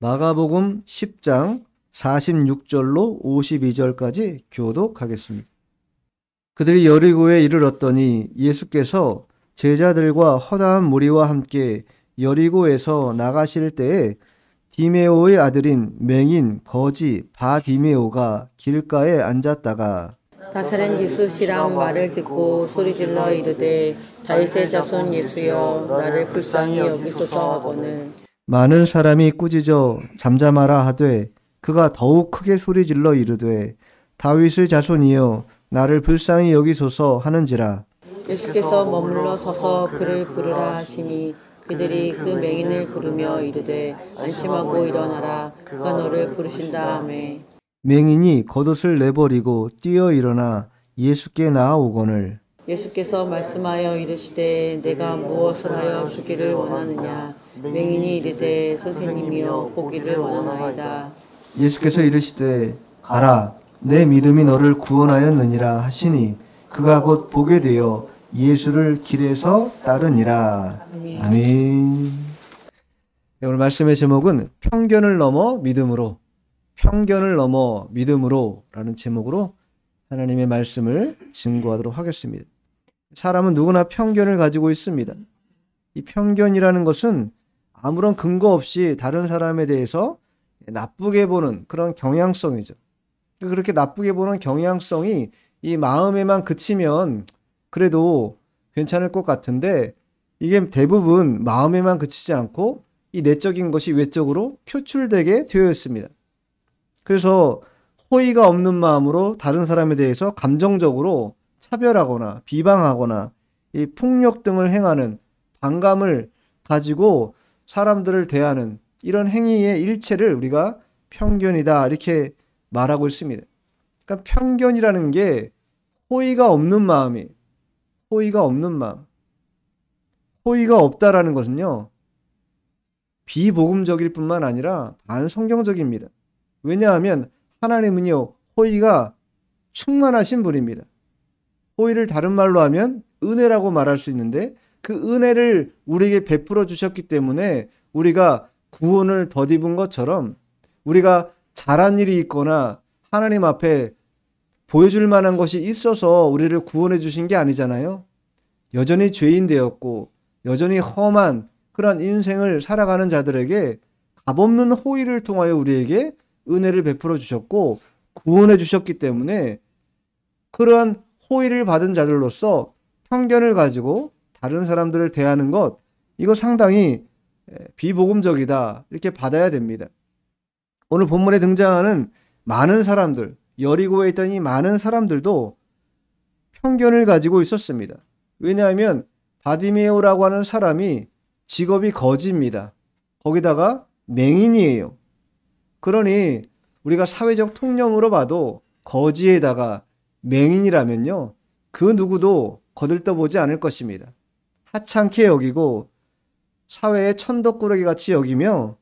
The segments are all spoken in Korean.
마가복음 10장 46절로 52절까지 교독하겠습니다. 그들이 여리고에 이르렀더니 예수께서 제자들과 허다한 무리와 함께 여리고에서 나가실 때에 디메오의 아들인 맹인 거지 바디메오가 길가에 앉았다가 나사렛 예수시랑 말을 듣고 소리질러 이르되 다윗의 자손 예수여 나를 불쌍히 여기소서 하거늘 많은 사람이 꾸짖어 잠잠하라 하되 그가 더욱 크게 소리질러 이르되 다윗의 자손이여 나를 불쌍히 여기소서 하는지라. 예수께서 머물러 서서 그를 부르라 하시니 그들이 그 맹인을 부르며 이르되 안심하고 일어나라 그가 너를 부르신다 하매 맹인이 겉옷을 내버리고 뛰어 일어나 예수께 나아오거늘 예수께서 말씀하여 이르시되 내가 무엇을 하여 주기를 원하느냐 맹인이 이르되 선생님이여 보기를 원하나이다. 예수께서 이르시되 가라 내 믿음이 너를 구원하였느니라 하시니 그가 곧 보게 되어 예수를 길에서 따르니라. 아멘. 오늘 말씀의 제목은 편견을 넘어 믿음으로, 편견을 넘어 믿음으로 라는 제목으로 하나님의 말씀을 증거하도록 하겠습니다. 사람은 누구나 편견을 가지고 있습니다. 이 편견이라는 것은 아무런 근거 없이 다른 사람에 대해서 나쁘게 보는 그런 경향성이죠. 그렇게 나쁘게 보는 경향성이 이 마음에만 그치면 그래도 괜찮을 것 같은데 이게 대부분 마음에만 그치지 않고 이 내적인 것이 외적으로 표출되게 되어 있습니다. 그래서 호의가 없는 마음으로 다른 사람에 대해서 감정적으로 차별하거나 비방하거나 이 폭력 등을 행하는 반감을 가지고 사람들을 대하는 이런 행위의 일체를 우리가 편견이다 이렇게 말하고 있습니다. 그러니까 편견이라는 게 호의가 없는 마음이 호의가 없는 마음. 호의가 없다라는 것은요. 비복음적일 뿐만 아니라 반성경적입니다. 왜냐하면 하나님은요. 호의가 충만하신 분입니다. 호의를 다른 말로 하면 은혜라고 말할 수 있는데 그 은혜를 우리에게 베풀어 주셨기 때문에 우리가 구원을 덧입은 것처럼 우리가 잘한 일이 있거나 하나님 앞에 보여줄 만한 것이 있어서 우리를 구원해 주신 게 아니잖아요. 여전히 죄인 되었고 여전히 험한 그런 인생을 살아가는 자들에게 값없는 호의를 통하여 우리에게 은혜를 베풀어 주셨고 구원해 주셨기 때문에 그러한 호의를 받은 자들로서 편견을 가지고 다른 사람들을 대하는 것 이거 상당히 비복음적이다 이렇게 받아야 됩니다. 오늘 본문에 등장하는 많은 사람들 여리고에 있던 이 많은 사람들도 편견을 가지고 있었습니다. 왜냐하면 바디메오라고 하는 사람이 직업이 거지입니다. 거기다가 맹인이에요. 그러니 우리가 사회적 통념으로 봐도 거지에다가 맹인이라면요. 그 누구도 거들떠보지 않을 것입니다. 하찮게 여기고 사회의 천덕꾸러기 같이 여기며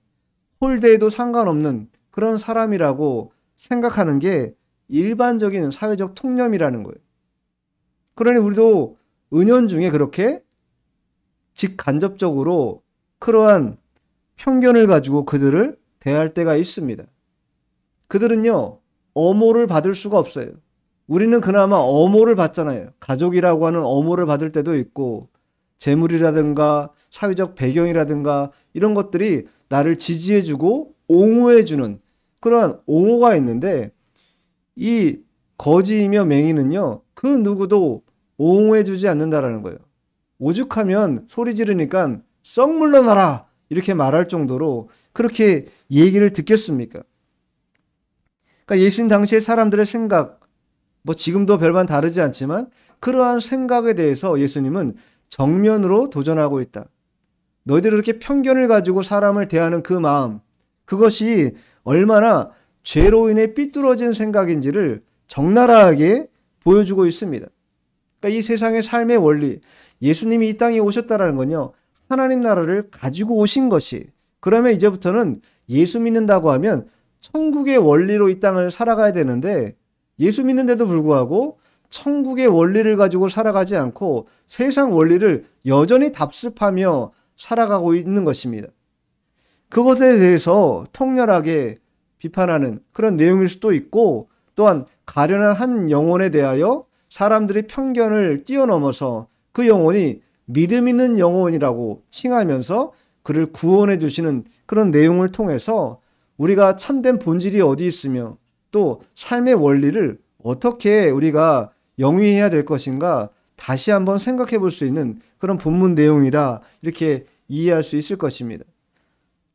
홀대에도 상관없는 그런 사람이라고 생각하는 게 일반적인 사회적 통념이라는 거예요. 그러니 우리도 은연중에 그렇게 직간접적으로 그러한 편견을 가지고 그들을 대할 때가 있습니다. 그들은요, 엄호를 받을 수가 없어요. 우리는 그나마 엄호를 받잖아요. 가족이라고 하는 엄호를 받을 때도 있고 재물이라든가 사회적 배경이라든가 이런 것들이 나를 지지해주고 옹호해주는 그러한 옹호가 있는데 이 거지이며 맹인은요. 그 누구도 옹호해주지 않는다라는 거예요. 오죽하면 소리 지르니까 썩 물러나라 이렇게 말할 정도로 그렇게 얘기를 듣겠습니까? 그러니까 예수님 당시의 사람들의 생각 뭐 지금도 별반 다르지 않지만 그러한 생각에 대해서 예수님은 정면으로 도전하고 있다. 너희들이 그렇게 편견을 가지고 사람을 대하는 그 마음 그것이 얼마나 죄로 인해 삐뚤어진 생각인지를 적나라하게 보여주고 있습니다. 그러니까 이 세상의 삶의 원리 예수님이 이 땅에 오셨다는 건요. 하나님 나라를 가지고 오신 것이 그러면 이제부터는 예수 믿는다고 하면 천국의 원리로 이 땅을 살아가야 되는데 예수 믿는데도 불구하고 천국의 원리를 가지고 살아가지 않고 세상 원리를 여전히 답습하며 살아가고 있는 것입니다. 그것에 대해서 통렬하게 비판하는 그런 내용일 수도 있고, 또한 가련한 한 영혼에 대하여 사람들의 편견을 뛰어넘어서 그 영혼이 믿음 있는 영혼이라고 칭하면서 그를 구원해 주시는 그런 내용을 통해서 우리가 참된 본질이 어디 있으며 또 삶의 원리를 어떻게 우리가 영위해야 될 것인가 다시 한번 생각해 볼 수 있는 그런 본문 내용이라 이렇게 이해할 수 있을 것입니다.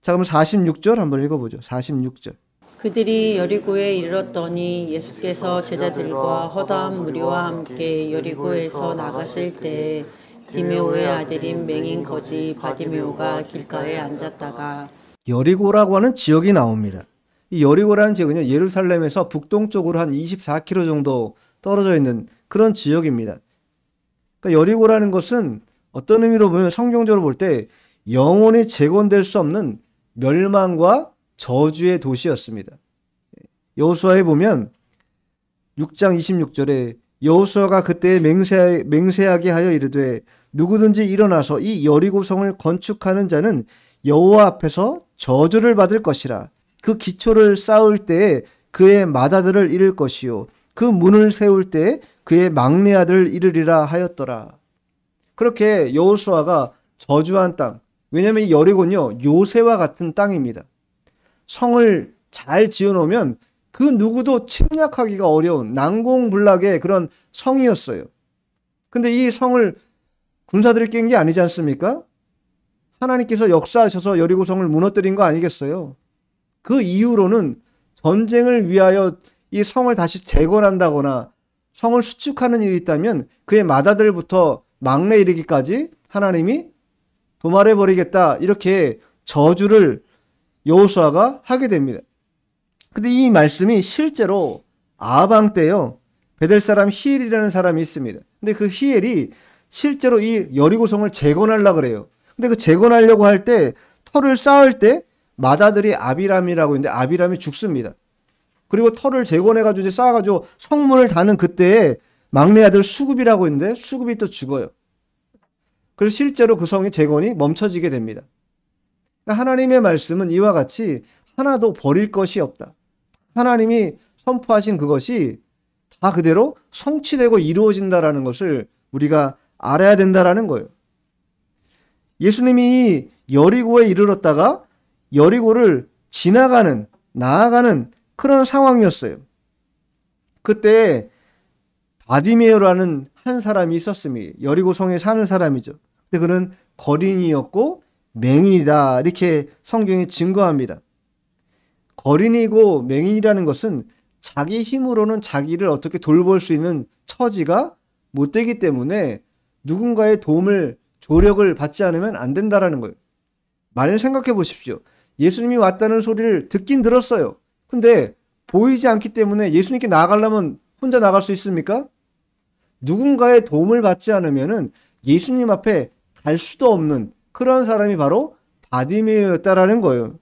자, 그럼 46절 한번 읽어보죠. 46절. 그들이 여리고에 이르렀더니 예수께서 제자들과 허다한 무리와 함께 여리고에서 나가실 때에 디메오의 아들인 맹인 거지 바디메오가 길가에 앉았다가 여리고라고 하는 지역이 나옵니다. 이 여리고라는 지역은요, 예루살렘에서 북동쪽으로 한 24km 정도 떨어져 있는 그런 지역입니다. 그러니까 여리고라는 것은 어떤 의미로 보면 성경적으로 볼 때 영원히 재건될 수 없는 멸망과 저주의 도시였습니다. 여호수아에 보면 6장 26절에 여호수아가 그때 맹세하게 하여 이르되 누구든지 일어나서 이 여리고성을 건축하는 자는 여호와 앞에서 저주를 받을 것이라. 그 기초를 쌓을 때에 그의 맏아들을 잃을 것이요 그 문을 세울 때에 그의 막내 아들을 잃으리라 하였더라. 그렇게 여호수아가 저주한 땅, 왜냐하면 이 여리고는요 요새와 같은 땅입니다. 성을 잘 지어놓으면 그 누구도 침략하기가 어려운 난공불락의 그런 성이었어요. 근데 이 성을 군사들이 깬 게 아니지 않습니까? 하나님께서 역사하셔서 여리고성을 무너뜨린 거 아니겠어요? 그 이후로는 전쟁을 위하여 이 성을 다시 재건한다거나 성을 수축하는 일이 있다면 그의 맏아들부터 막내 이르기까지 하나님이 도말해버리겠다, 이렇게 저주를 여호수아가 하게 됩니다. 근데 이 말씀이 실제로 아방 때요, 베델 사람 히엘이라는 사람이 있습니다. 근데 그 히엘이 실제로 이 여리고성을 재건하려고 그래요. 근데 그 재건하려고 할 때 터를 쌓을 때 맏아들이 아비람이라고 있는데 아비람이 죽습니다. 그리고 터를 재건해가지고 이제 쌓아가지고 성문을 다는 그때에 막내 아들 수굽이라고 있는데 수굽이 또 죽어요. 그래서 실제로 그 성의 재건이 멈춰지게 됩니다. 그러니까 하나님의 말씀은 이와 같이 하나도 버릴 것이 없다. 하나님이 선포하신 그것이 다 그대로 성취되고 이루어진다라는 것을 우리가 알아야 된다라는 거예요. 예수님이 여리고에 이르렀다가 여리고를 지나가는, 나아가는 그런 상황이었어요. 그때 바디메오라는 한 사람이 있었습니다. 여리고 성에 사는 사람이죠. 근데 그는 거린이었고 맹인이다, 이렇게 성경이 증거합니다. 거린이고 맹인이라는 것은 자기 힘으로는 자기를 어떻게 돌볼 수 있는 처지가 못 되기 때문에 누군가의 도움을, 조력을 받지 않으면 안 된다라는 거예요. 만약 생각해 보십시오. 예수님이 왔다는 소리를 듣긴 들었어요. 근데 보이지 않기 때문에 예수님께 나아가려면 혼자 나갈 수 있습니까? 누군가의 도움을 받지 않으면은 예수님 앞에 갈 수도 없는 그런 사람이 바로 바디메오였다라는 거예요.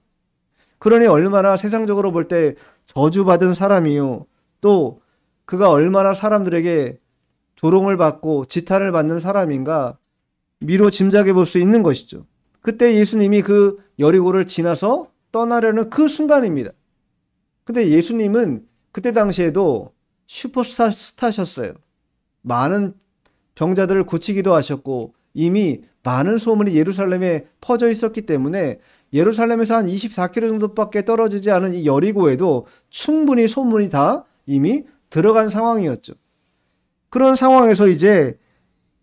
그러니 얼마나 세상적으로 볼 때 저주받은 사람이요, 또 그가 얼마나 사람들에게 조롱을 받고 지탄을 받는 사람인가 미로 짐작해 볼 수 있는 것이죠. 그때 예수님이 그 여리고를 지나서 떠나려는 그 순간입니다. 근데 예수님은 그때 당시에도 슈퍼스타셨어요. 많은 병자들을 고치기도 하셨고 이미 많은 소문이 예루살렘에 퍼져 있었기 때문에 예루살렘에서 한 24km 정도밖에 떨어지지 않은 이 여리고에도 충분히 소문이 다 이미 들어간 상황이었죠. 그런 상황에서 이제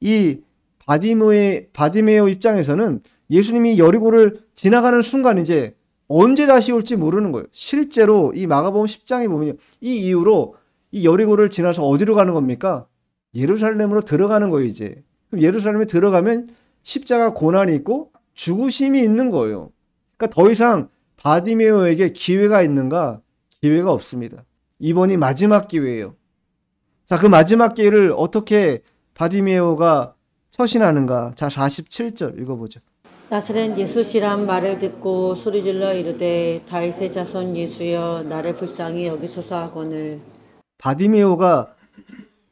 이 바디메오 입장에서는 예수님이 여리고를 지나가는 순간 이제 언제 다시 올지 모르는 거예요. 실제로 이 마가복음 10장에 보면 이 이후로 이 여리고를 지나서 어디로 가는 겁니까? 예루살렘으로 들어가는 거예요, 이제. 그럼 예루살렘에 들어가면 십자가 고난이 있고 죽으심이 있는 거예요. 그러니까 더 이상 바디메오에게 기회가 있는가? 기회가 없습니다. 이번이 마지막 기회예요. 자, 그 마지막 기회를 어떻게 바디메오가 처신하는가? 자, 47절 읽어보죠. 나사렛 예수시란 말을 듣고 소리질러 이르되 다윗의 자손 예수여 나를 불쌍히 여기소서 하거늘. 바디메오가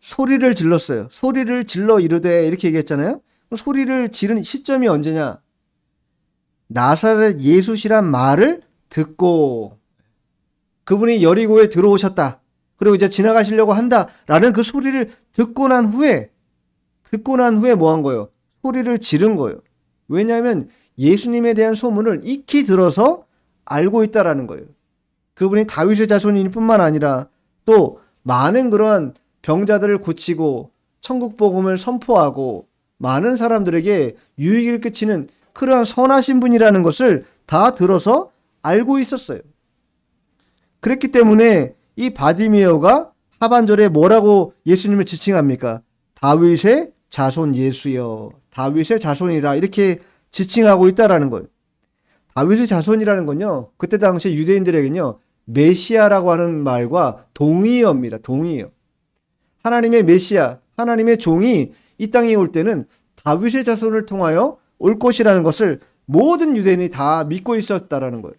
소리를 질렀어요. 소리를 질러 이르되 이렇게 얘기했잖아요. 소리를 지른 시점이 언제냐? 나사렛 예수시란 말을 듣고, 그분이 여리고에 들어오셨다, 그리고 이제 지나가시려고 한다라는 그 소리를 듣고 난 후에 뭐 한 거예요? 소리를 지른 거예요. 왜냐하면 예수님에 대한 소문을 익히 들어서 알고 있다라는 거예요. 그분이 다윗의 자손일 뿐만 아니라 또 많은 그러한 병자들을 고치고 천국 복음을 선포하고 많은 사람들에게 유익을 끼치는 그러한 선하신 분이라는 것을 다 들어서 알고 있었어요. 그랬기 때문에 이 바디메오가 하반절에 뭐라고 예수님을 지칭합니까? 다윗의 자손 예수여, 다윗의 자손이라, 이렇게 지칭하고 있다라는 거예요. 다윗의 자손이라는 건요, 그때 당시 유대인들에게는요, 메시아라고 하는 말과 동의어입니다. 동의어. 하나님의 메시아, 하나님의 종이 이 땅에 올 때는 다윗의 자손을 통하여 올 것이라는 것을 모든 유대인이 다 믿고 있었다라는 거예요.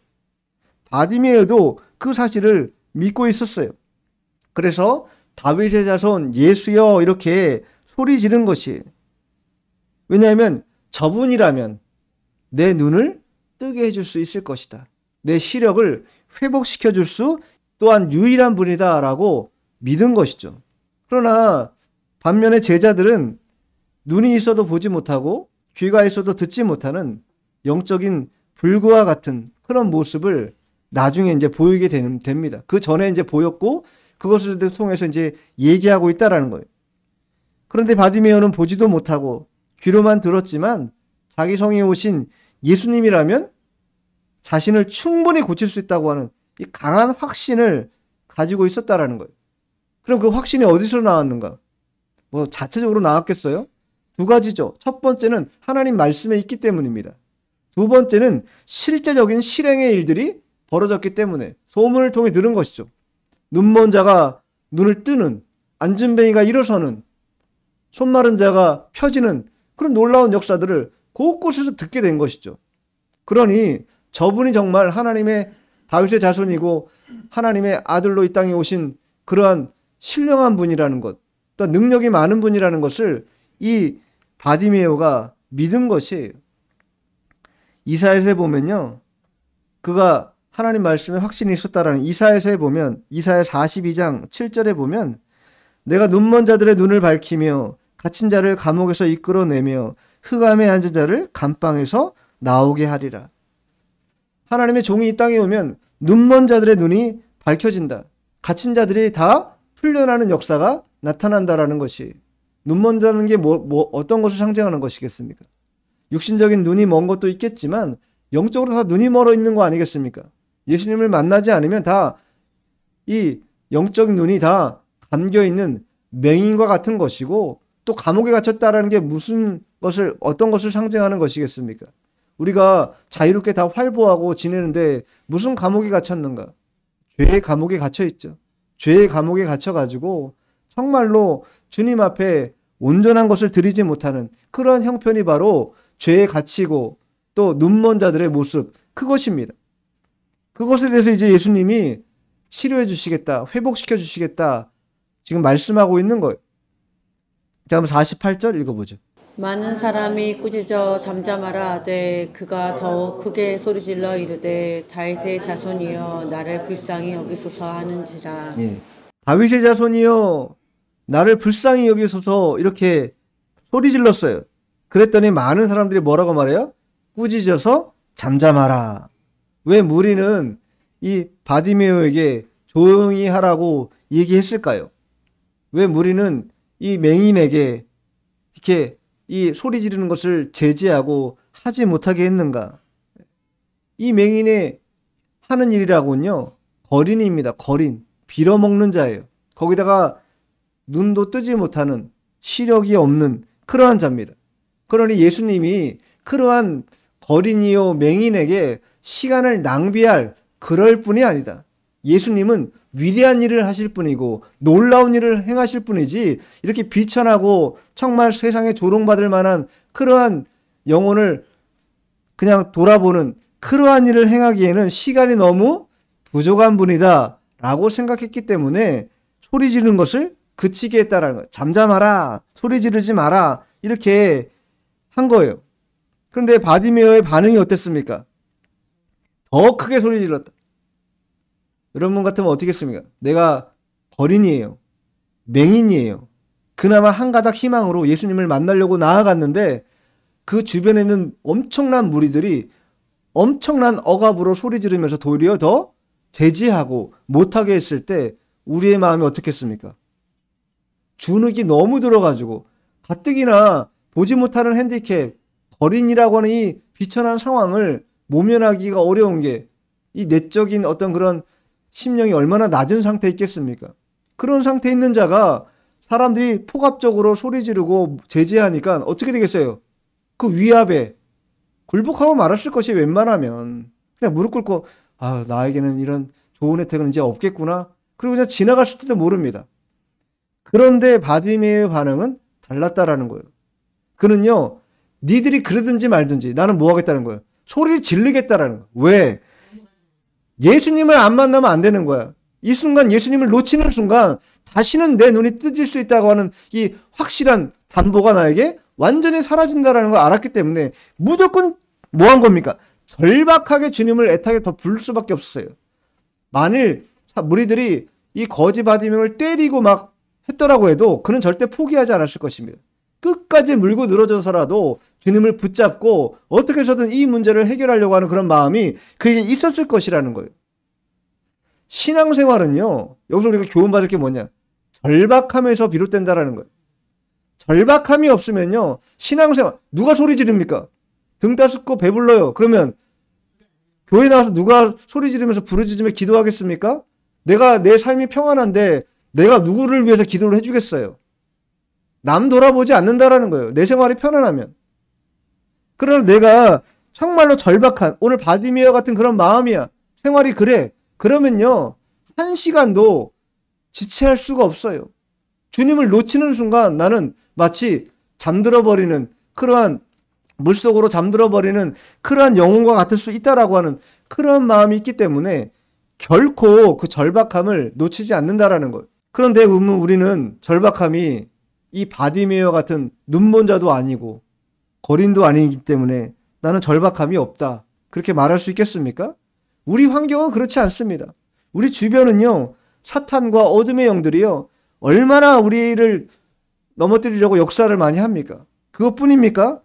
바디메오도 그 사실을 믿고 있었어요. 그래서 다윗의 자손 예수여 이렇게 소리 지른 것이, 왜냐하면 저분이라면 내 눈을 뜨게 해줄 수 있을 것이다, 내 시력을 회복시켜 줄 수 또한 유일한 분이다 라고 믿은 것이죠. 그러나 반면에 제자들은 눈이 있어도 보지 못하고 귀가 있어도 듣지 못하는 영적인 불구와 같은 그런 모습을 나중에 이제 보이게 됩니다. 그 전에 이제 보였고 그것을 통해서 이제 얘기하고 있다라는 거예요. 그런데 바디메오는 보지도 못하고 귀로만 들었지만 자기 성에 오신 예수님이라면 자신을 충분히 고칠 수 있다고 하는 이 강한 확신을 가지고 있었다라는 거예요. 그럼 그 확신이 어디서 나왔는가? 뭐 자체적으로 나왔겠어요? 두 가지죠. 첫 번째는 하나님 말씀에 있기 때문입니다. 두 번째는 실제적인 실행의 일들이 벌어졌기 때문에 소문을 통해 들은 것이죠. 눈먼 자가 눈을 뜨는, 앉은뱅이가 일어서는, 손 마른 자가 펴지는 그런 놀라운 역사들을 곳곳에서 듣게 된 것이죠. 그러니 저분이 정말 하나님의 다윗의 자손이고 하나님의 아들로 이 땅에 오신 그러한 신령한 분이라는 것, 또 능력이 많은 분이라는 것을 이 바디메오가 믿은 것이에요. 이사야서에 보면요, 그가 하나님 말씀에 확신이 있었다라는, 이사야서에 보면 이사야 42장 7절에 보면 내가 눈먼 자들의 눈을 밝히며 갇힌 자를 감옥에서 이끌어내며 흑암에 앉은 자를 감방에서 나오게 하리라. 하나님의 종이 이 땅에 오면 눈먼 자들의 눈이 밝혀진다, 갇힌 자들이 다 풀려나는 역사가 나타난다라는 것이, 눈먼 자는 게 어떤 것을 상징하는 것이겠습니까? 육신적인 눈이 먼 것도 있겠지만 영적으로 다 눈이 멀어 있는 거 아니겠습니까? 예수님을 만나지 않으면 다 이 영적 눈이 다 감겨 있는 맹인과 같은 것이고, 또 감옥에 갇혔다라는 게 어떤 것을 상징하는 것이겠습니까? 우리가 자유롭게 다 활보하고 지내는데 무슨 감옥에 갇혔는가? 죄의 감옥에 갇혀 있죠. 죄의 감옥에 갇혀가지고 정말로 주님 앞에 온전한 것을 드리지 못하는 그러한 형편이 바로 죄에 갇히고 또 눈먼 자들의 모습, 그것입니다. 그것에 대해서 이제 예수님이 치료해 주시겠다, 회복시켜 주시겠다 지금 말씀하고 있는 거예요. 다음 48절 읽어보죠. 많은 사람이 꾸짖어 잠잠하라 하되 그가 더욱 크게 소리질러 이르되 다윗의 자손이여 나를 불쌍히 여기소서 하는지라. 예. 다윗의 자손이여 나를 불쌍히 여기소서 이렇게 소리질렀어요. 그랬더니 많은 사람들이 뭐라고 말해요? 꾸짖어서 잠잠하라. 왜 무리는 이 바디메오에게 조용히 하라고 얘기했을까요? 왜 무리는 이 맹인에게 이렇게 이 소리 지르는 것을 제지하고 하지 못하게 했는가? 이 맹인의 하는 일이라고는요, 거린입니다. 거린. 빌어먹는 자예요. 거기다가 눈도 뜨지 못하는, 시력이 없는 그러한 자입니다. 그러니 예수님이 그러한 거린이요 맹인에게 시간을 낭비할 그럴 뿐이 아니다. 예수님은 위대한 일을 하실 분이고 놀라운 일을 행하실 분이지 이렇게 비천하고 정말 세상에 조롱받을 만한 그러한 영혼을 그냥 돌아보는 그러한 일을 행하기에는 시간이 너무 부족한 분이다 라고 생각했기 때문에 소리 지르는 것을 그치게 했다라는 거예요. 잠잠하라, 소리 지르지 마라, 이렇게 한 거예요. 그런데 바디메어의 반응이 어땠습니까? 더 크게 소리 질렀다. 여러분 같으면 어떻겠습니까? 내가 거린이에요. 맹인이에요. 그나마 한 가닥 희망으로 예수님을 만나려고 나아갔는데 그 주변에 있는 엄청난 무리들이 엄청난 억압으로 소리 지르면서 도리어 더 제지하고 못하게 했을 때 우리의 마음이 어떻겠습니까? 주눅이 너무 들어가지고 가뜩이나 보지 못하는 핸디캡, 거린이라고 하는 이 비천한 상황을 모면하기가 어려운 게 이 내적인 어떤 그런 심령이 얼마나 낮은 상태에 있겠습니까? 그런 상태에 있는 자가 사람들이 폭압적으로 소리 지르고 제지하니까 어떻게 되겠어요? 그 위압에 굴복하고 말았을 것이 웬만하면 그냥 무릎 꿇고 아 나에게는 이런 좋은 혜택은 이제 없겠구나. 그리고 그냥 지나갔을지도 모릅니다. 그런데 바디메어의 반응은 달랐다라는 거예요. 그는요 니들이 그러든지 말든지 나는 뭐 하겠다는 거예요. 소리를 지르겠다라는 거예요. 왜? 예수님을 안 만나면 안 되는 거야. 이 순간 예수님을 놓치는 순간 다시는 내 눈이 뜨질 수 있다고 하는 이 확실한 담보가 나에게 완전히 사라진다라는 걸 알았기 때문에 무조건 뭐 한 겁니까? 절박하게 주님을 애타게 더 부를 수밖에 없었어요. 만일 무리들이 이 거지 바디메어를 때리고 막 했더라고 해도 그는 절대 포기하지 않았을 것입니다. 끝까지 물고 늘어져서라도 주님을 붙잡고 어떻게 해서든 이 문제를 해결하려고 하는 그런 마음이 그에게 있었을 것이라는 거예요. 신앙생활은요, 여기서 우리가 교훈받을 게 뭐냐? 절박함에서 비롯된다라는 거예요. 절박함이 없으면요, 신앙생활, 누가 소리 지릅니까? 등 따숩고 배불러요. 그러면 교회 나와서 누가 소리 지르면서 부르짖으며 기도하겠습니까? 내 삶이 평안한데 내가 누구를 위해서 기도를 해주겠어요? 남 돌아보지 않는다라는 거예요. 내 생활이 편안하면. 그러나 내가 정말로 절박한 오늘 바디메어 같은 그런 마음이야. 생활이 그래. 그러면요. 한 시간도 지체할 수가 없어요. 주님을 놓치는 순간 나는 마치 잠들어버리는 그러한 물속으로 잠들어버리는 그러한 영혼과 같을 수 있다라고 하는 그런 마음이 있기 때문에 결코 그 절박함을 놓치지 않는다라는 거예요. 그런데 우리는 절박함이 이 바디메어 같은 눈먼 자도 아니고 거린도 아니기 때문에 나는 절박함이 없다. 그렇게 말할 수 있겠습니까? 우리 환경은 그렇지 않습니다. 우리 주변은요. 사탄과 어둠의 영들이요. 얼마나 우리를 넘어뜨리려고 역사를 많이 합니까? 그것뿐입니까?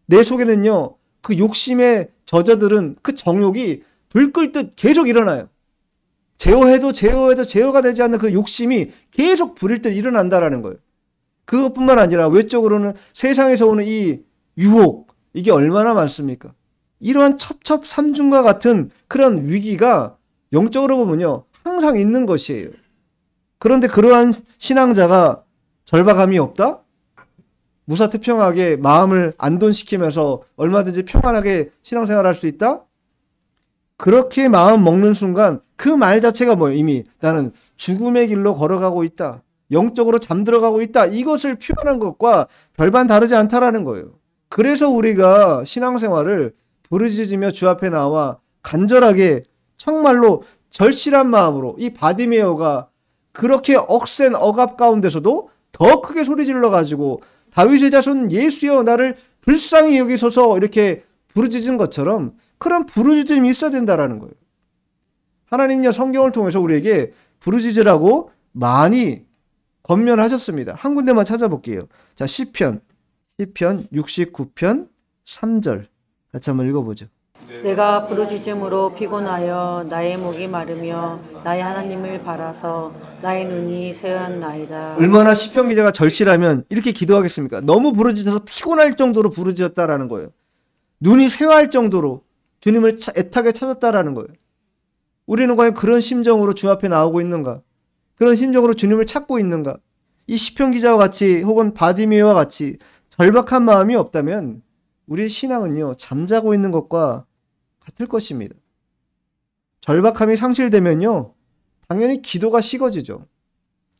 내 속에는요. 그 욕심의 저자들은 그 정욕이 불 끌듯 계속 일어나요. 제어해도 제어가 되지 않는 그 욕심이 계속 불일 듯 일어난다라는 거예요. 그것뿐만 아니라 외적으로는 세상에서 오는 이 유혹, 이게 얼마나 많습니까? 이러한 첩첩산중과 같은 그런 위기가 영적으로 보면요. 항상 있는 것이에요. 그런데 그러한 신앙자가 절박함이 없다? 무사태평하게 마음을 안돈시키면서 얼마든지 평안하게 신앙생활할 수 있다? 그렇게 마음 먹는 순간 그 말 자체가 뭐예요? 이미 나는 죽음의 길로 걸어가고 있다. 영적으로 잠들어가고 있다. 이것을 표현한 것과 별반 다르지 않다라는 거예요. 그래서 우리가 신앙생활을 부르짖으며 주 앞에 나와 간절하게 정말로 절실한 마음으로 이 바디메어가 그렇게 억센 억압 가운데서도 더 크게 소리 질러가지고 다윗의 자손 예수여 나를 불쌍히 여기소서 이렇게 부르짖은 것처럼 그런 부르짖음이 있어야 된다라는 거예요. 하나님요 성경을 통해서 우리에게 부르짖으라고 많이 권면하셨습니다. 한 군데만 찾아볼게요. 자, 시편 69편 3절 같이 한번 읽어보죠. 내가 부르짖음으로 피곤하여 나의 목이 마르며 나의 하나님을 바라서 나의 눈이 새었나이다. 얼마나 시편 기자가 절실하면 이렇게 기도하겠습니까? 너무 부르짖어서 피곤할 정도로 부르짖었다라는 거예요. 눈이 쇠할 정도로 주님을 애타게 찾았다라는 거예요. 우리는 과연 그런 심정으로 주 앞에 나오고 있는가? 그런 심정으로 주님을 찾고 있는가? 이 시편 기자와 같이 혹은 바디메어와 같이 절박한 마음이 없다면 우리의 신앙은요 잠자고 있는 것과 같을 것입니다. 절박함이 상실되면요 당연히 기도가 식어지죠.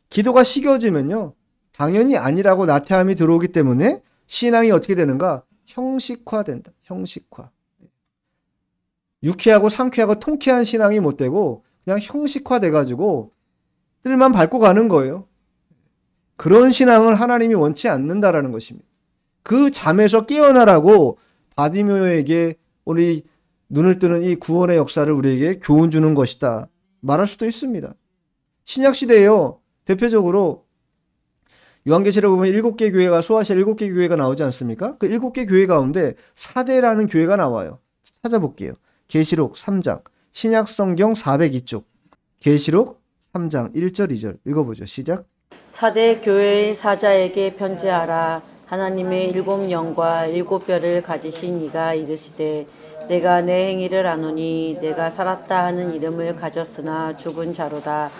기도가 식어지면요 당연히 아니라고 나태함이 들어오기 때문에 신앙이 어떻게 되는가? 형식화된다. 형식화. 유쾌하고 상쾌하고 통쾌한 신앙이 못 되고 그냥 형식화돼가지고 뜰만 밟고 가는 거예요. 그런 신앙을 하나님이 원치 않는다라는 것입니다. 그 잠에서 깨어나라고 바디메오에게 우리 눈을 뜨는 이 구원의 역사를 우리에게 교훈 주는 것이다 말할 수도 있습니다. 신약시대에요. 대표적으로 요한계시록에 보면 7개 교회가 소아시아 7개 교회가 나오지 않습니까? 그 7개 교회 가운데 사대라는 교회가 나와요. 찾아볼게요. 계시록 3장 신약성경 402쪽 계시록 3장 1절 2절 읽어보죠. 시작. 사대 교회의 사자에게 편지하라. 하나님의 7 영과 7 뼈를 가지신 이가 이르시되 내가 내 행위를 아노니 내가 살았다 하는 이름을 가졌으나 죽은 자로다.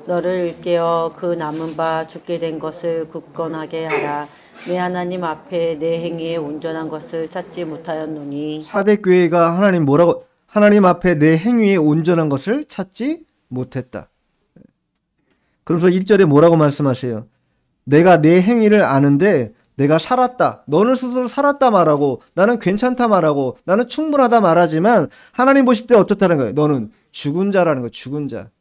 너를 일깨어 그 남은 바 죽게 된 것을 굳건하게 하라. 내 하나님 앞에 내 행위에 온전한 것을 찾지 못하였노니. 사대 교회가 하나님 앞에 내 행위에 온전한 것을 찾지 못했다. 그러면서 1절에 뭐라고 말씀하세요? 내가 내 행위를 아는데 내가 살았다. 너는 스스로 살았다 말하고 나는 괜찮다 말하고 나는 충분하다 말하지만 하나님 보실 때 어떻다는 거예요? 너는 죽은 자라는 거예요. 죽은 자.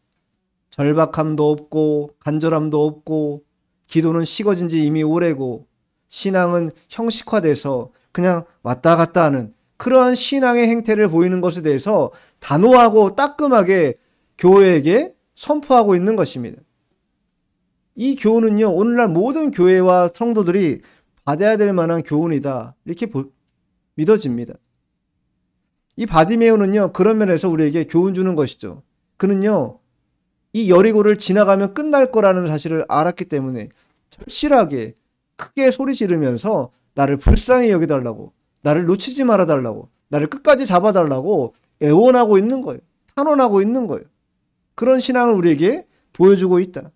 절박함도 없고 간절함도 없고 기도는 식어진 지 이미 오래고 신앙은 형식화돼서 그냥 왔다 갔다 하는 그러한 신앙의 행태를 보이는 것에 대해서 단호하고 따끔하게 교회에게 선포하고 있는 것입니다. 이 교훈은요, 오늘날 모든 교회와 성도들이 받아야 될 만한 교훈이다. 이렇게 믿어집니다. 이 바디메오는요, 그런 면에서 우리에게 교훈 주는 것이죠. 그는요, 이 여리고를 지나가면 끝날 거라는 사실을 알았기 때문에 절실하게 크게 소리 지르면서 나를 불쌍히 여겨달라고, 나를 놓치지 말아달라고, 나를 끝까지 잡아달라고 애원하고 있는 거예요. 탄원하고 있는 거예요. 그런 신앙을 우리에게 보여주고 있다.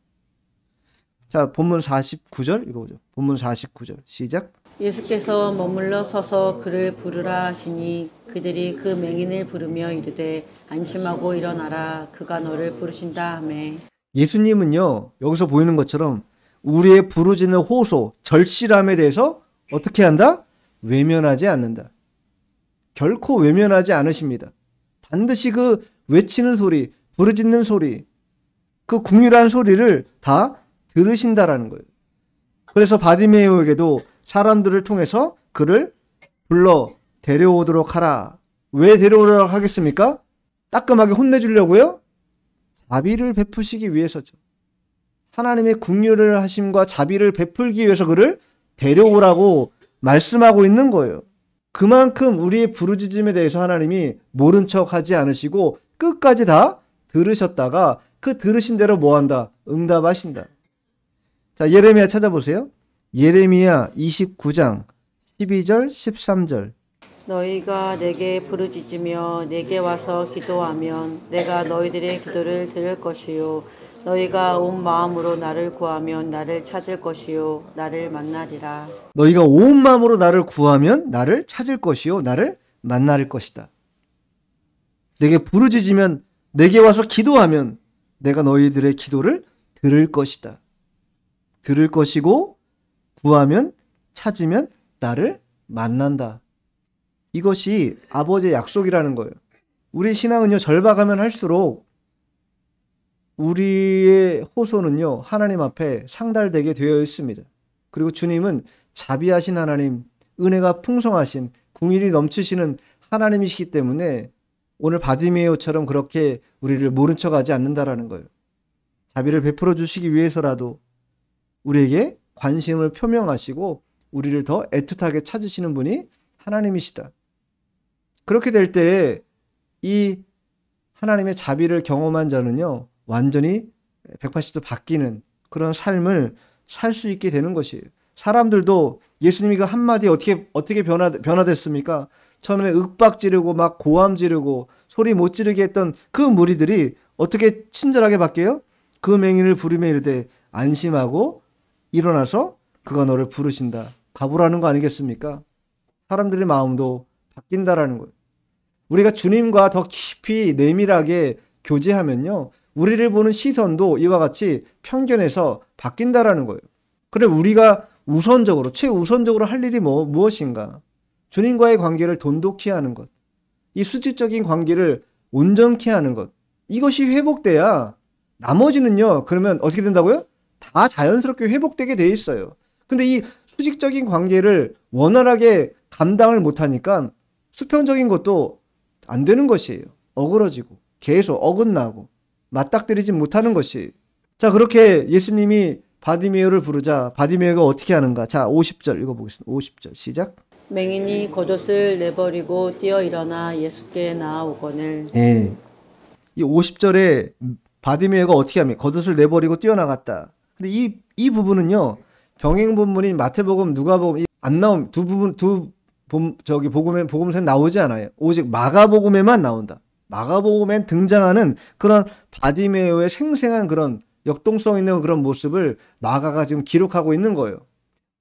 자, 본문 49절 읽어보죠. 본문 49절 시작. 예수께서 머물러 서서 그를 부르라 하시니 그들이 그 맹인을 부르며 이르되 안심하고 일어나라. 그가 너를 부르신다 하매. 예수님은요, 여기서 보이는 것처럼 우리의 부르짖는 호소, 절실함에 대해서 어떻게 한다? 외면하지 않는다. 결코 외면하지 않으십니다. 반드시 그 외치는 소리, 부르짖는 소리, 그 궁휼한 소리를 다 들으신다라는 거예요. 그래서 바디메오에게도 사람들을 통해서 그를 불러 데려오도록 하라. 왜 데려오도록 하겠습니까? 따끔하게 혼내주려고요? 자비를 베푸시기 위해서죠. 하나님의 긍휼을 하심과 자비를 베풀기 위해서 그를 데려오라고 말씀하고 있는 거예요. 그만큼 우리의 부르짖음에 대해서 하나님이 모른 척하지 않으시고 끝까지 다 들으셨다가 그 들으신 대로 뭐한다? 응답하신다. 자, 예레미야 찾아보세요. 예레미야 29장 12절 13절. 너희가 내게 부르짖으며 내게 와서 기도하면 내가 너희들의 기도를 들을 것이요 너희가 온 마음으로 나를 구하면 나를 찾을 것이요 나를 만나리라. 너희가 온 마음으로 나를 구하면 나를 찾을 것이요 나를 만날 것이다. 내게 부르짖으면 내게 와서 기도하면 내가 너희들의 기도를 들을 것이다. 들을 것이고 구하면 찾으면 나를 만난다. 이것이 아버지의 약속이라는 거예요. 우리 신앙은요, 절박하면 할수록 우리의 호소는요, 하나님 앞에 상달되게 되어 있습니다. 그리고 주님은 자비하신 하나님, 은혜가 풍성하신, 긍휼이 넘치시는 하나님이시기 때문에 오늘 바디메오처럼 그렇게 우리를 모른 척하지 않는다라는 거예요. 자비를 베풀어 주시기 위해서라도 우리에게 관심을 표명하시고 우리를 더 애틋하게 찾으시는 분이 하나님이시다. 그렇게 될 때에 이 하나님의 자비를 경험한 자는요, 완전히 180도 바뀌는 그런 삶을 살 수 있게 되는 것이에요. 사람들도 예수님이 그 한마디에 어떻게 변화됐습니까? 처음에는 윽박 지르고 막 고함 지르고 소리 못 지르게 했던 그 무리들이 어떻게 친절하게 바뀌어요? 그 맹인을 부르며 이르되 안심하고 일어나서 그가 너를 부르신다. 가보라는 거 아니겠습니까? 사람들의 마음도 바뀐다라는 거예요. 우리가 주님과 더 깊이 내밀하게 교제하면요, 우리를 보는 시선도 이와 같이 편견에서 바뀐다라는 거예요. 그래, 우리가 우선적으로, 최우선적으로 할 일이 무엇인가? 주님과의 관계를 돈독히 하는 것, 이 수직적인 관계를 온전케 하는 것, 이것이 회복돼야 나머지는요, 그러면 어떻게 된다고요? 다 자연스럽게 회복되게 돼 있어요. 근데 이 수직적인 관계를 원활하게 감당을 못하니까 수평적인 것도 안 되는 것이에요. 어그러지고 계속 어긋나고 맞닥뜨리지 못하는 것이에요. 자, 그렇게 예수님이 바디메오를 부르자 바디메오가 어떻게 하는가? 자, 50절 읽어보겠습니다. 50절 시작. 맹인이 겉옷을 내버리고 뛰어 일어나 예수께 나아오거늘. 예. 이 50절에 바디메오가 어떻게 하면 겉옷을 내버리고 뛰어나갔다. 근데 이 부분은요, 병행 본문인 마태복음, 누가복음 안 나옴. 복음서에 나오지 않아요. 오직 마가복음에만 나온다. 마가복음엔 등장하는 그런 바디메오의 생생한 그런 역동성 있는 그런 모습을 마가가 지금 기록하고 있는 거예요.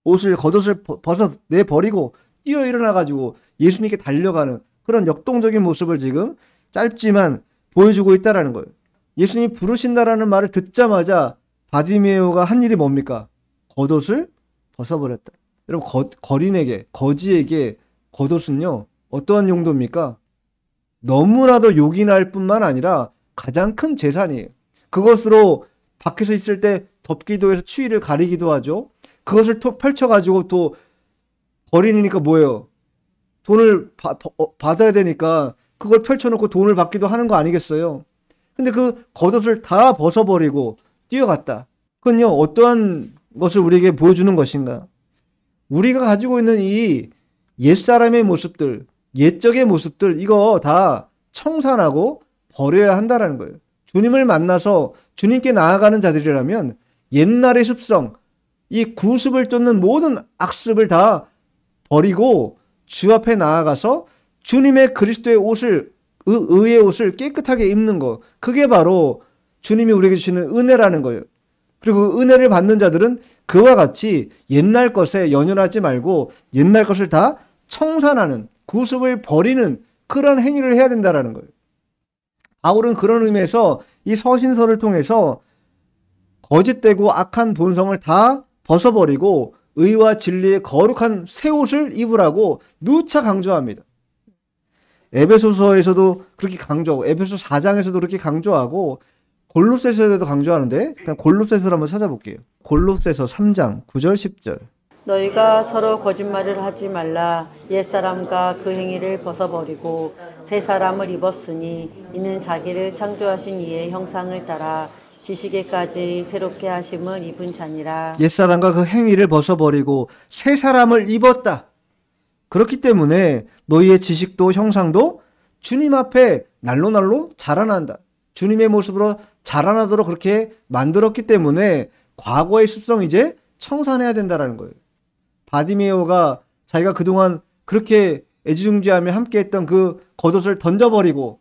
겉옷을 벗어 내버리고 뛰어 일어나가지고 예수님께 달려가는 그런 역동적인 모습을 지금 짧지만 보여주고 있다라는 거예요. 예수님이 부르신다라는 말을 듣자마자 바디메오가 한 일이 뭡니까? 겉옷을 벗어버렸다. 여러분, 거지에게 겉옷은요, 어떠한 용도입니까? 너무나도 욕이 날 뿐만 아니라 가장 큰 재산이에요. 그것으로 밖에서 있을 때 덮기도 해서 추위를 가리기도 하죠. 그것을 펼쳐가지고 또 거린이니까 뭐예요? 돈을 받아야 되니까 그걸 펼쳐놓고 돈을 받기도 하는 거 아니겠어요? 근데 그 겉옷을 다 벗어버리고 뛰어갔다. 그건요, 어떠한 것을 우리에게 보여주는 것인가? 우리가 가지고 있는 이 옛사람의 모습들, 옛적의 모습들, 이거 다 청산하고 버려야 한다라는 거예요. 주님을 만나서 주님께 나아가는 자들이라면 옛날의 습성, 이 구습을 쫓는 모든 악습을 다 버리고 주 앞에 나아가서 주님의 그리스도의 옷을, 의의 옷을 깨끗하게 입는 거, 그게 바로 주님이 우리에게 주시는 은혜라는 거예요. 그리고 그 은혜를 받는 자들은 그와 같이 옛날 것에 연연하지 말고 옛날 것을 다 청산하는, 구습을 버리는 그런 행위를 해야 된다라는 거예요. 바울은 그런 의미에서 이 서신서를 통해서 거짓되고 악한 본성을 다 벗어버리고 의와 진리의 거룩한 새 옷을 입으라고 누차 강조합니다. 에베소서에서도 그렇게 강조하고 에베소 4장에서도 그렇게 강조하고 골로새서에도 강조하는데, 그냥 골로새서를 한번 찾아볼게요. 골로새서 3장 9절 10절. 너희가 서로 거짓말을 하지 말라. 옛사람과 그 행위를 벗어버리고 새 사람을 입었으니 이는 자기를 창조하신 이의 형상을 따라 지식에까지 새롭게 하심을 입은 자니라. 옛사람과 그 행위를 벗어버리고 새 사람을 입었다. 그렇기 때문에 너희의 지식도 형상도 주님 앞에 날로 자라난다. 주님의 모습으로 자라나도록 그렇게 만들었기 때문에 과거의 습성 이제 청산해야 된다는 거예요. 바디메오가 자기가 그동안 그렇게 애지중지하며 함께했던 그 겉옷을 던져버리고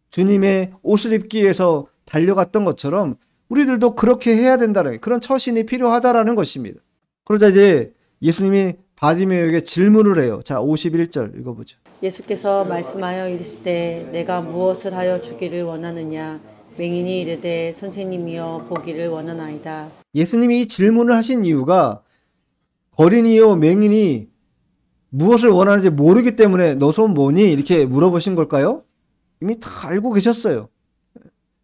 주님의 옷을 입기 위해서 달려갔던 것처럼 우리들도 그렇게 해야 된다는 그런 처신이 필요하다라는 것입니다. 그러자 이제 예수님이 바디메오에게 질문을 해요. 자, 51절 읽어보죠. 예수께서 말씀하여 이르시되 내가 무엇을 하여 주기를 원하느냐. 맹인이 이르되 선생님이여 보기를 원하나이다. 예수님이 이 질문을 하신 이유가 거린이요 맹인이 무엇을 원하는지 모르기 때문에 너 손 뭐니? 이렇게 물어보신 걸까요? 이미 다 알고 계셨어요.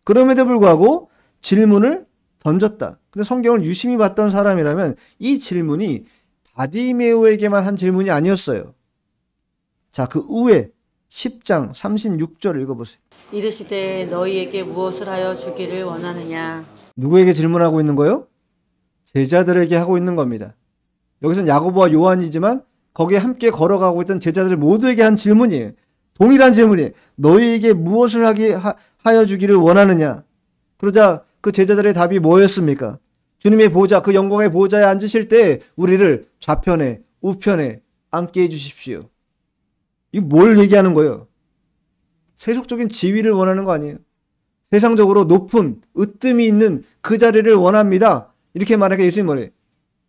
그럼에도 불구하고 질문을 던졌다. 근데 성경을 유심히 봤던 사람이라면 이 질문이 바디메오에게만 한 질문이 아니었어요. 자, 그 후에 10장 36절 읽어보세요. 이르시되 너희에게 무엇을 하여 주기를 원하느냐. 누구에게 질문하고 있는 거예요? 제자들에게 하고 있는 겁니다. 여기서는 야고보와 요한이지만 거기에 함께 걸어가고 있던 제자들 모두에게 한 질문이에요. 동일한 질문이에요. 너희에게 무엇을 하여 주기를 원하느냐. 그러자 그 제자들의 답이 뭐였습니까? 주님의 보좌, 그 영광의 보좌에 앉으실 때 우리를 좌편에 우편에 앉게 해주십시오. 이게 뭘 얘기하는 거예요? 세속적인 지위를 원하는 거 아니에요? 세상적으로 높은 으뜸이 있는 그 자리를 원합니다. 이렇게 말하니까 예수님이 뭐래요?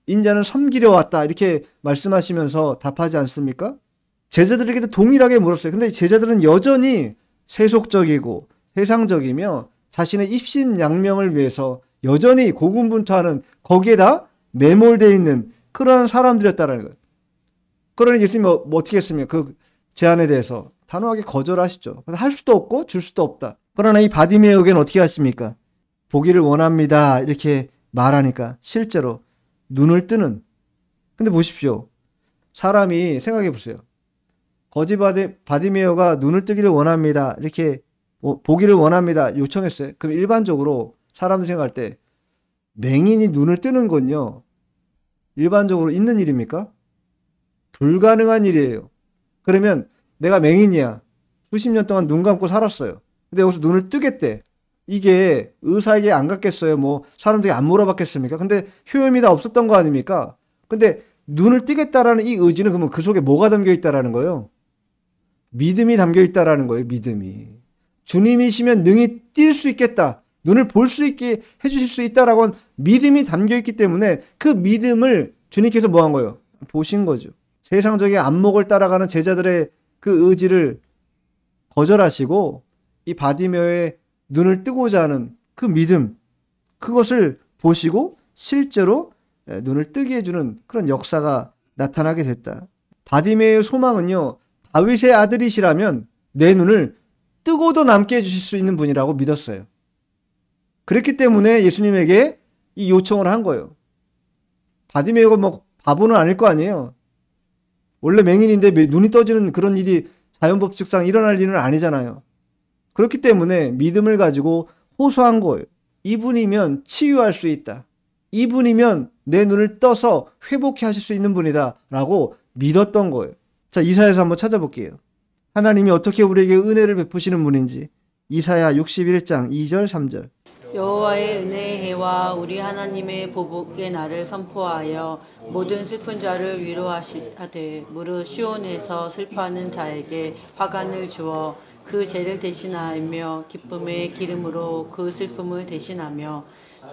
인자는 섬기려 왔다. 이렇게 말씀하시면서 답하지 않습니까? 제자들에게도 동일하게 물었어요. 근데 제자들은 여전히 세속적이고 세상적이며 자신의 입신양명을 위해서 여전히 고군분투하는 거기에다 매몰되어 있는 그런 사람들이었다는 거예요. 그러니 예수님이 뭐 어떻게 했습니까? 그 제안에 대해서 단호하게 거절하시죠. 할 수도 없고 줄 수도 없다. 그러나 이 바디메오에게는 어떻게 하십니까? 보기를 원합니다. 이렇게 말하니까 실제로 눈을 뜨는. 근데 보십시오. 사람이 생각해 보세요. 거지 바디메오가 눈을 뜨기를 원합니다. 이렇게 보기를 원합니다. 요청했어요. 그럼 일반적으로 사람들이 생각할 때 맹인이 눈을 뜨는 건요. 일반적으로 있는 일입니까? 불가능한 일이에요. 그러면 내가 맹인이야. 수십 년 동안 눈 감고 살았어요. 근데 여기서 눈을 뜨겠대. 이게 의사에게 안 갔겠어요? 뭐 사람들이 안 물어봤겠습니까? 근데 효험이 다 없었던 거 아닙니까? 근데 눈을 뜨겠다라는 이 의지는 그러면 그 속에 뭐가 담겨 있다라는 거예요? 믿음이 담겨 있다라는 거예요. 믿음이. 주님이시면 능히 뛸 수 있겠다. 눈을 볼 수 있게 해주실 수 있다라고 하는 믿음이 담겨 있기 때문에 그 믿음을 주님께서 뭐 한 거예요? 보신 거죠. 세상적인 안목을 따라가는 제자들의 그 의지를 거절하시고 이 바디메오의 눈을 뜨고자 하는 그 믿음, 그것을 보시고 실제로 눈을 뜨게 해주는 그런 역사가 나타나게 됐다. 바디메오의 소망은요, 다윗의 아들이시라면 내 눈을 뜨고도 남게 해주실 수 있는 분이라고 믿었어요. 그렇기 때문에 예수님에게 이 요청을 한 거예요. 바디메오가 뭐 바보는 아닐 거 아니에요. 원래 맹인인데 눈이 떠지는 그런 일이 자연법칙상 일어날 일은 아니잖아요. 그렇기 때문에 믿음을 가지고 호소한 거예요. 이분이면 치유할 수 있다. 이분이면 내 눈을 떠서 회복해 하실 수 있는 분이다 라고 믿었던 거예요. 자, 이사야에서 한번 찾아볼게요. 하나님이 어떻게 우리에게 은혜를 베푸시는 분인지. 이사야 61장 2절 3절. 여호와의 은혜의 해와 우리 하나님의 보복의 날을 선포하여 모든 슬픈 자를 위로하시되 무릇 시온에서 슬퍼하는 자에게 화관을 주어 그 죄를 대신하며 기쁨의 기름으로 그 슬픔을 대신하며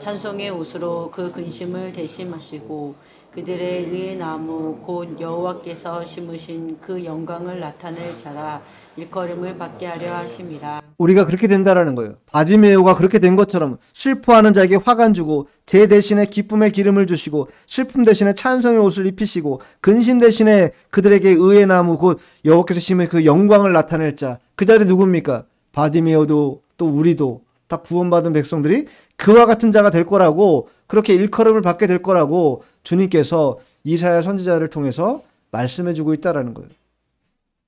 찬송의 옷으로 그 근심을 대신하시고 그들의 의의 나무 곧 여호와께서 심으신 그 영광을 나타낼 자라 일컬음을 받게 하려 하심이라. 우리가 그렇게 된다라는 거예요. 바디메오가 그렇게 된 것처럼 슬퍼하는 자에게 화관 주고 죄 대신에 기쁨의 기름을 주시고 슬픔 대신에 찬송의 옷을 입히시고 근심 대신에 그들에게 의의 나무 곧 여호와께서 심은 그 영광을 나타낼 자. 그 자리 누굽니까? 바디메오도 또 우리도 다 구원받은 백성들이 그와 같은 자가 될 거라고, 그렇게 일컬음을 받게 될 거라고 주님께서 이사야 선지자를 통해서 말씀해 주고 있다라는 거예요.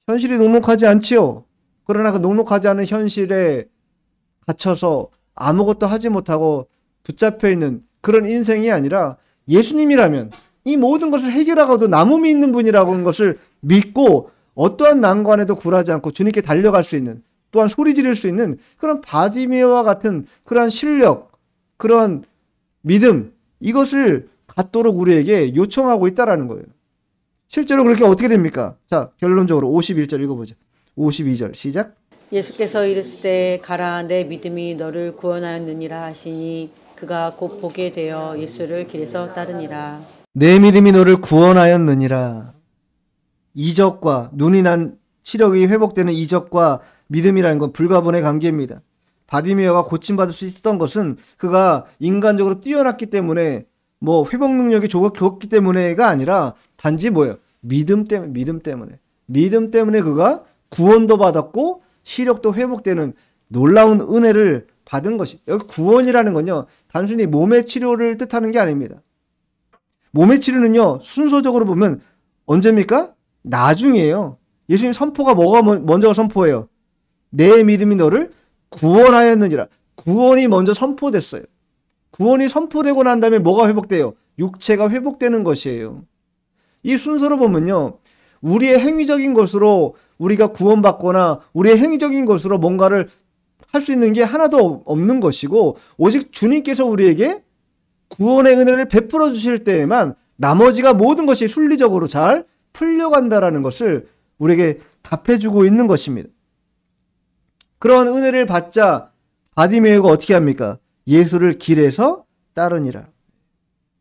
현실이 녹록하지 않지요. 그러나 그 녹록하지 않은 현실에 갇혀서 아무것도 하지 못하고 붙잡혀 있는 그런 인생이 아니라 예수님이라면 이 모든 것을 해결하고도 남음이 있는 분이라고 하는 것을 믿고 어떠한 난관에도 굴하지 않고 주님께 달려갈 수 있는, 또한 소리 지를 수 있는 그런 바디메오와 같은 그러한 실력, 그런 믿음, 이것을 갖도록 우리에게 요청하고 있다라는 거예요. 실제로 그렇게 어떻게 됩니까? 자, 결론적으로 51절 읽어보죠. 52절 시작. 예수께서 이르시되 가라 내 믿음이 너를 구원하였느니라 하시니 그가 곧 보게 되어 예수를 길에서 따르니라. 내 믿음이 너를 구원하였느니라. 이적과 눈이 난 시력이 회복되는 이적과 믿음이라는 건 불가분의 관계입니다. 바디메오가 고침받을 수 있었던 것은 그가 인간적으로 뛰어났기 때문에 뭐 회복 능력이 좋았기 때문에가 아니라 단지 뭐예요? 믿음 때문에 그가 구원도 받았고 시력도 회복되는 놀라운 은혜를 받은 것이. 여기 구원이라는 건요, 단순히 몸의 치료를 뜻하는 게 아닙니다. 몸의 치료는요, 순서적으로 보면 언제입니까? 나중이에요. 예수님 선포가 뭐가 먼저 선포해요? 내 믿음이 너를 구원하였느니라. 구원이 먼저 선포됐어요. 구원이 선포되고 난 다음에 뭐가 회복돼요? 육체가 회복되는 것이에요. 이 순서로 보면요, 우리의 행위적인 것으로 우리가 구원받거나 우리의 행위적인 것으로 뭔가를 할 수 있는 게 하나도 없는 것이고, 오직 주님께서 우리에게 구원의 은혜를 베풀어 주실 때에만 나머지가 모든 것이 순리적으로 잘 풀려간다라는 것을 우리에게 답해주고 있는 것입니다. 그런 은혜를 받자 바디메오가 어떻게 합니까? 예수를 길에서 따르니라.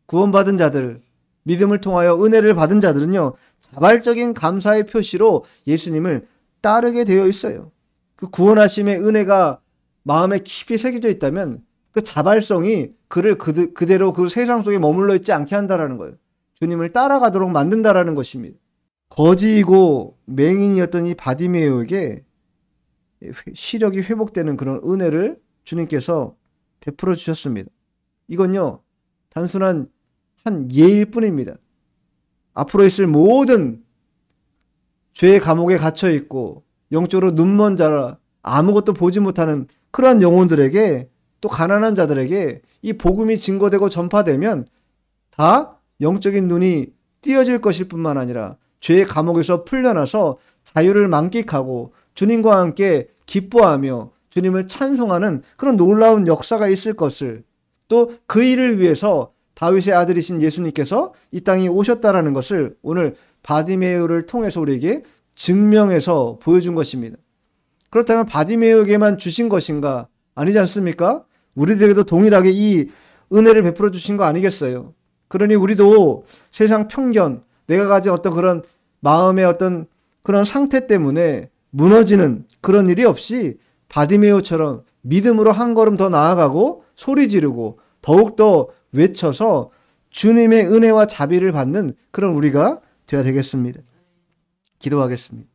구원받은 자들, 믿음을 통하여 은혜를 받은 자들은요, 자발적인 감사의 표시로 예수님을 따르게 되어 있어요. 그 구원하심의 은혜가 마음에 깊이 새겨져 있다면 그 자발성이 그를 그대로 그 세상 속에 머물러 있지 않게 한다라는 거예요. 주님을 따라가도록 만든다라는 것입니다. 거지이고 맹인이었던 이 바디메오에게 시력이 회복되는 그런 은혜를 주님께서 베풀어 주셨습니다. 이건요, 단순한 한 예일 뿐입니다. 앞으로 있을 모든 죄의 감옥에 갇혀 있고 영적으로 눈먼 자라 아무것도 보지 못하는 그러한 영혼들에게, 또 가난한 자들에게 이 복음이 증거되고 전파되면 다 영적인 눈이 띄어질 것일 뿐만 아니라 죄의 감옥에서 풀려나서 자유를 만끽하고 주님과 함께 기뻐하며 주님을 찬송하는 그런 놀라운 역사가 있을 것을, 또 그 일을 위해서 다윗의 아들이신 예수님께서 이 땅에 오셨다라는 것을 오늘 바디메오를 통해서 우리에게 증명해서 보여준 것입니다. 그렇다면 바디메오에게만 주신 것인가? 아니지 않습니까? 우리들에게도 동일하게 이 은혜를 베풀어 주신 거 아니겠어요? 그러니 우리도 세상 편견, 내가 가진 어떤 그런 마음의 어떤 그런 상태 때문에 무너지는 그런 일이 없이 바디메오처럼 믿음으로 한 걸음 더 나아가고 소리 지르고 더욱더 외쳐서 주님의 은혜와 자비를 받는 그런 우리가 되어야 되겠습니다. 기도하겠습니다.